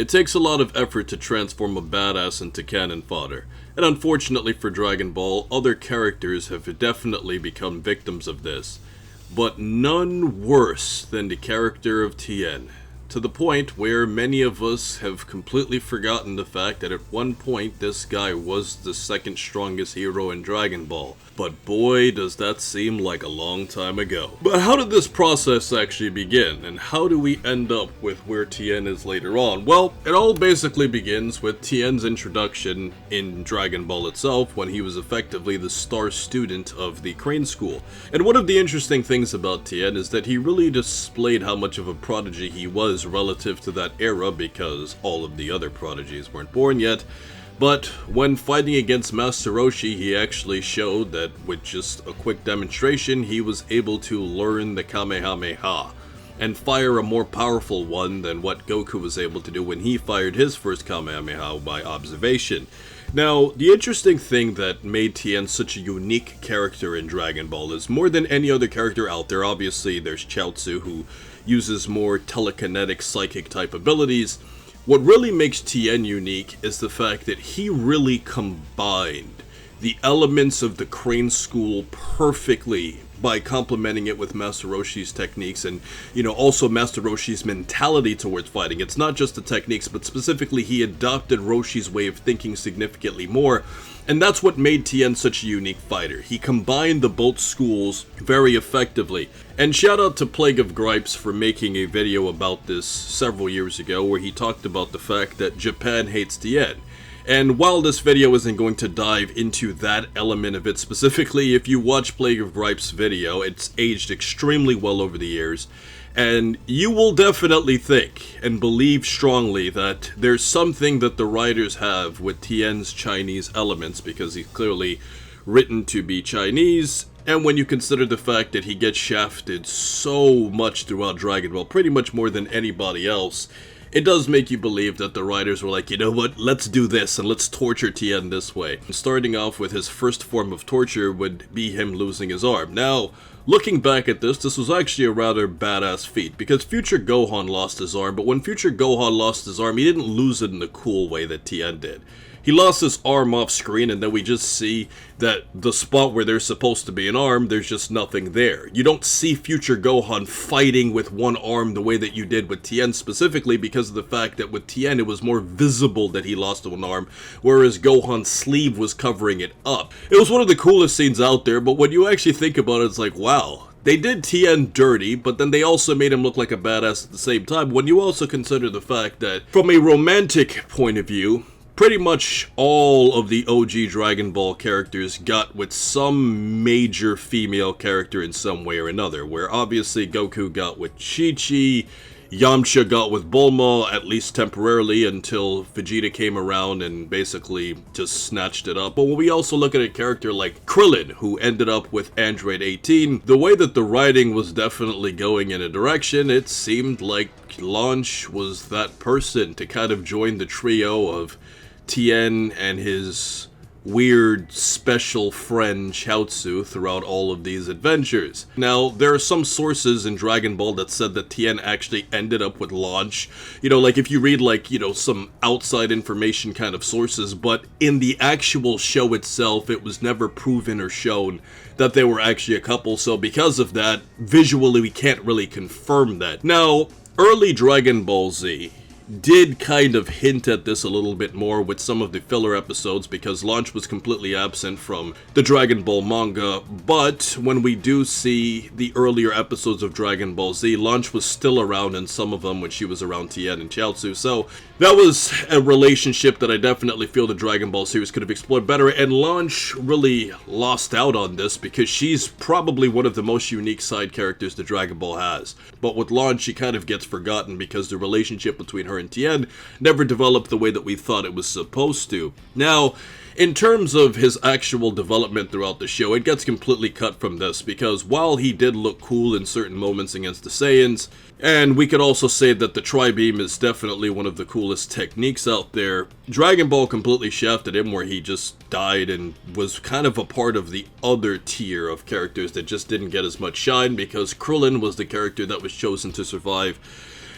It takes a lot of effort to transform a badass into cannon fodder, and unfortunately for Dragon Ball, other characters have definitely become victims of this. But none worse than the character of Tien, to the point where many of us have completely forgotten the fact that at one point this guy was the second strongest hero in Dragon Ball. But boy, does that seem like a long time ago. But how did this process actually begin, and how do we end up with where Tien is later on? Well, it all basically begins with Tien's introduction in Dragon Ball itself, when he was effectively the star student of the Crane School. And one of the interesting things about Tien is that he really displayed how much of a prodigy he was relative to that era, because all of the other prodigies weren't born yet. But when fighting against Master Roshi, he actually showed that with just a quick demonstration, he was able to learn the Kamehameha and fire a more powerful one than what Goku was able to do when he fired his first Kamehameha by observation. Now, the interesting thing that made Tien such a unique character in Dragon Ball is more than any other character out there. Obviously, there's Chiatzou, who uses more telekinetic psychic type abilities. What really makes Tien unique is the fact that he really combined the elements of the Crane School perfectly by complementing it with Master Roshi's techniques and, also Master Roshi's mentality towards fighting. It's not just the techniques, but specifically he adopted Roshi's way of thinking significantly more, and that's what made Tien such a unique fighter. He combined the both schools very effectively. And shout out to Plague of Gripes for making a video about this several years ago, where he talked about the fact that Japan hates Tien. And while this video isn't going to dive into that element of it specifically, if you watch Plague of Gripes' video, it's aged extremely well over the years, and you will definitely think and believe strongly that there's something that the writers have with Tien's Chinese elements, because he's clearly written to be Chinese, and when you consider the fact that he gets shafted so much throughout Dragon Ball, pretty much more than anybody else, it does make you believe that the writers were like, you know what, let's do this and let's torture Tien this way. Starting off with his first form of torture would be him losing his arm. Now, looking back at this was actually a rather badass feat, because Future Gohan lost his arm, but when Future Gohan lost his arm, he didn't lose it in the cool way that Tien did. He lost his arm off screen, and then we just see that the spot where there's supposed to be an arm, there's just nothing there. You don't see Future Gohan fighting with one arm the way that you did with Tien, specifically because of the fact that with Tien it was more visible that he lost one arm, whereas Gohan's sleeve was covering it up. It was one of the coolest scenes out there, but when you actually think about it, it's like, wow. They did Tien dirty, but then they also made him look like a badass at the same time, when you also consider the fact that, from a romantic point of view, pretty much all of the OG Dragon Ball characters got with some major female character in some way or another, where obviously Goku got with Chi-Chi, Yamcha got with Bulma, at least temporarily, until Vegeta came around and basically just snatched it up. But when we also look at a character like Krillin, who ended up with Android 18, the way that the writing was definitely going in a direction, it seemed like Launch was that person to kind of join the trio of Tien and his weird special friend Chiatzou throughout all of these adventures. Now, there are some sources in Dragon Ball that said that Tien actually ended up with Launch. Like if you read some outside information kind of sources, but in the actual show itself, it was never proven or shown that they were actually a couple, so because of that, visually we can't really confirm that. Now, early Dragon Ball Z did kind of hint at this a little bit more with some of the filler episodes, because Launch was completely absent from the Dragon Ball manga, but when we do see the earlier episodes of Dragon Ball Z, Launch was still around in some of them when she was around Tien and Chiatzou, so that was a relationship that I definitely feel the Dragon Ball series could have explored better, and Launch really lost out on this because she's probably one of the most unique side characters that Dragon Ball has. But with Launch, she kind of gets forgotten because the relationship between her and Tien never developed the way that we thought it was supposed to. Now, in terms of his actual development throughout the show, it gets completely cut from this, because while he did look cool in certain moments against the Saiyans, and we could also say that the Tri-Beam is definitely one of the coolest techniques out there, Dragon Ball completely shafted him, where he just died and was kind of a part of the other tier of characters that just didn't get as much shine, because Krillin was the character that was chosen to survive.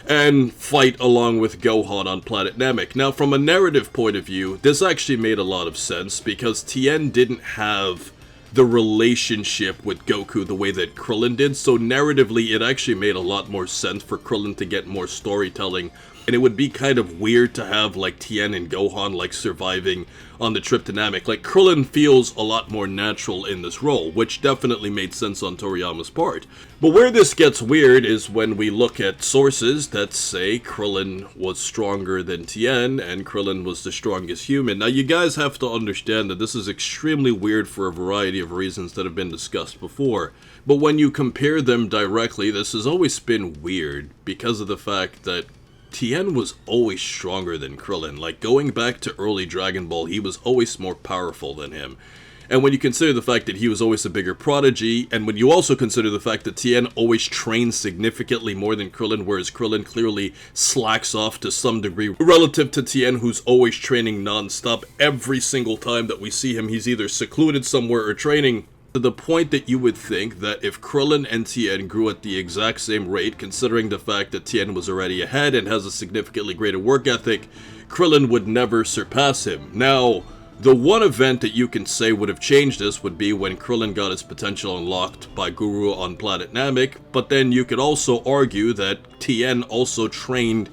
and fight along with Gohan on planet Namek. Now, from a narrative point of view, this actually made a lot of sense, because Tien didn't have the relationship with Goku the way that Krillin did, so narratively it actually made a lot more sense for Krillin to get more storytelling, and it would be kind of weird to have, like, Tien and Gohan, like, surviving on the trip to Namek. Like, Krillin feels a lot more natural in this role, which definitely made sense on Toriyama's part. But where this gets weird is when we look at sources that say Krillin was stronger than Tien, and Krillin was the strongest human. Now, you guys have to understand that this is extremely weird for a variety of reasons that have been discussed before. But when you compare them directly, this has always been weird, because of the fact that Tien was always stronger than Krillin. Like, going back to early Dragon Ball, he was always more powerful than him. And when you consider the fact that he was always a bigger prodigy, and when you also consider the fact that Tien always trains significantly more than Krillin, whereas Krillin clearly slacks off to some degree relative to Tien, who's always training non-stop. Every single time that we see him, he's either secluded somewhere or training, to the point that you would think that if Krillin and Tien grew at the exact same rate, considering the fact that Tien was already ahead and has a significantly greater work ethic, Krillin would never surpass him. Now, the one event that you can say would have changed this would be when Krillin got his potential unlocked by Guru on planet Namek, but then you could also argue that Tien also trained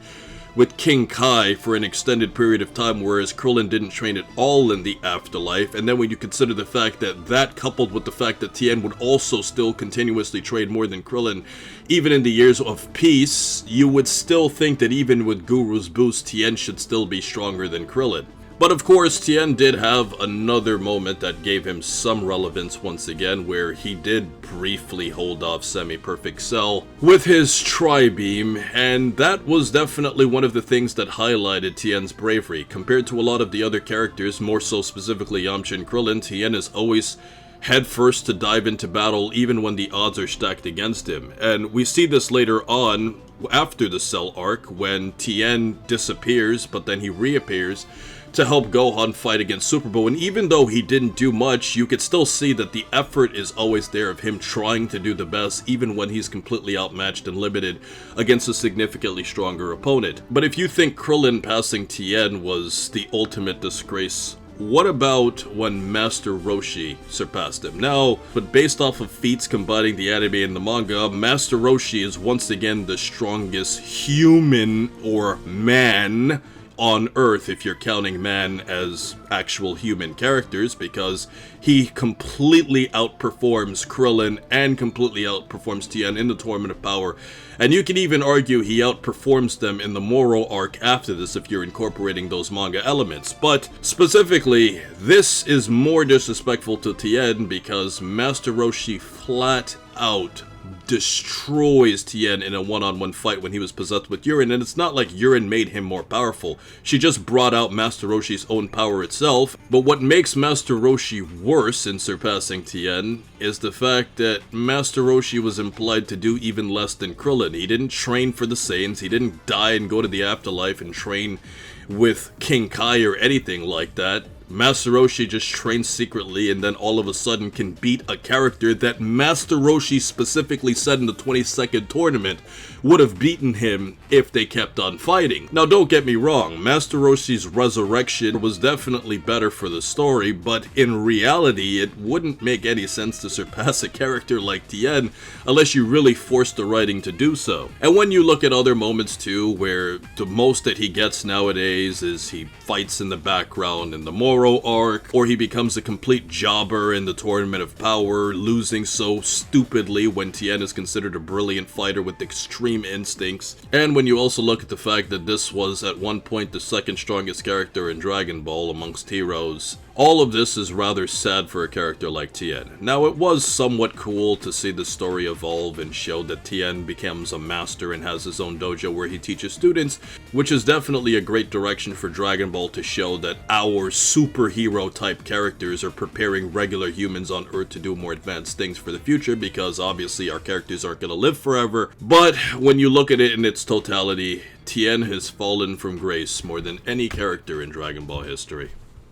with King Kai for an extended period of time, whereas Krillin didn't train at all in the afterlife. And then when you consider the fact that that coupled with the fact that Tien would also still continuously train more than Krillin, even in the years of peace, you would still think that even with Guru's boost, Tien should still be stronger than Krillin. But of course, Tien did have another moment that gave him some relevance once again, where he did briefly hold off Semi-Perfect Cell with his Tri-Beam, and that was definitely one of the things that highlighted Tien's bravery. Compared to a lot of the other characters, more so specifically Yamcha and Krillin, Tien is always head first to dive into battle even when the odds are stacked against him. And we see this later on, after the Cell arc, when Tien disappears, but then he reappears to help Gohan fight against Super Buu, and even though he didn't do much, you could still see that the effort is always there of him trying to do the best, even when he's completely outmatched and limited against a significantly stronger opponent. But if you think Krillin passing Tien was the ultimate disgrace, what about when Master Roshi surpassed him? Now, but based off of feats combining the anime and the manga, Master Roshi is once again the strongest human, or man, on Earth, if you're counting man as actual human characters, because he completely outperforms Krillin and completely outperforms Tien in the Tournament of Power. And you can even argue he outperforms them in the Moro arc after this if you're incorporating those manga elements. But specifically, this is more disrespectful to Tien because Master Roshi flat out destroys Tien in a one-on-one fight when he was possessed with urine, and it's not like urine made him more powerful. She just brought out Master Roshi's own power itself. But what makes Master Roshi worse in surpassing Tien is the fact that Master Roshi was implied to do even less than Krillin. He didn't train for the Saiyans, he didn't die and go to the afterlife and train with King Kai or anything like that. Master Roshi just trains secretly and then all of a sudden can beat a character that Master Roshi specifically said in the 22nd tournament would have beaten him if they kept on fighting. Now don't get me wrong, Master Roshi's resurrection was definitely better for the story, but in reality it wouldn't make any sense to surpass a character like Tien unless you really forced the writing to do so. And when you look at other moments too, where the most that he gets nowadays is he fights in the background in the Moro arc, or he becomes a complete jobber in the Tournament of Power, losing so stupidly when Tien is considered a brilliant fighter with extreme instincts. And when you also look at the fact that this was at one point the second strongest character in Dragon Ball amongst heroes, all of this is rather sad for a character like Tien. Now, it was somewhat cool to see the story evolve and show that Tien becomes a master and has his own dojo where he teaches students, which is definitely a great direction for Dragon Ball to show that our superhero type characters are preparing regular humans on Earth to do more advanced things for the future, because obviously our characters aren't going to live forever. But when you look at it in its totality, Tien has fallen from grace more than any character in Dragon Ball history.